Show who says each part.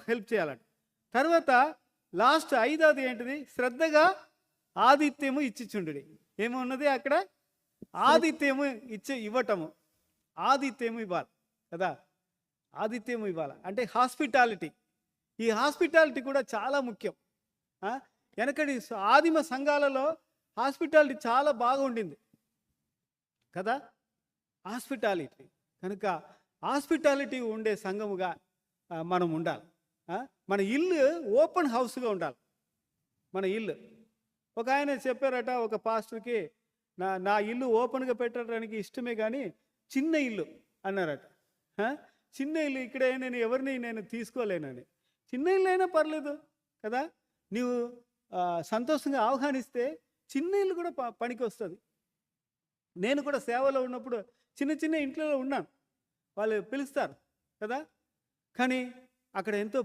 Speaker 1: Help చేయాలంట. తర్వాత last ఐదవది ఏంటిది? శ్రద్ధగా ఆతిథ్యము ఇచ్చిచుండుడి. ఏమున్నది అక్కడ? ఆతిథ్యము ఇవ్వటము. ఆతిథ్యము ఇవ్వాలి కదా. ఆతిథ్యము ఇవ్వాలి అంటే హాస్పిటాలిటీ. ఈ హాస్పిటాలిటీ కూడా చాలా ముఖ్యం. వెనకటి ఆదిమ సంఘాలలో హాస్పిటాలిటీ చాలా బాగుండింది కదా. హాస్పిటాలిటీ కనుక హాస్పిటాలిటీ ఉండే సంఘముగా మనం ఉండాలి. మన ఇల్లు ఓపెన్ హౌస్గా ఉండాలి. మన ఇల్లు ఒక ఆయన చెప్పారట ఒక పాస్టర్కి, నా ఇల్లు ఓపెన్గా పెట్టడానికి ఇష్టమే కానీ చిన్న ఇల్లు అన్నారట. చిన్న ఇల్లు ఇక్కడే నేను తీసుకోలేనని. చిన్న ఇల్లు అయినా పర్లేదు కదా. నీవు సంతోషంగా ఆహ్వానిస్తే చిన్న ఇల్లు కూడా పనికి వస్తుంది. నేను కూడా సేవలో ఉన్నప్పుడు చిన్న చిన్న ఇంట్లో ఉన్నాను. వాళ్ళు పిలుస్తారు కదా, కానీ అక్కడ ఎంతో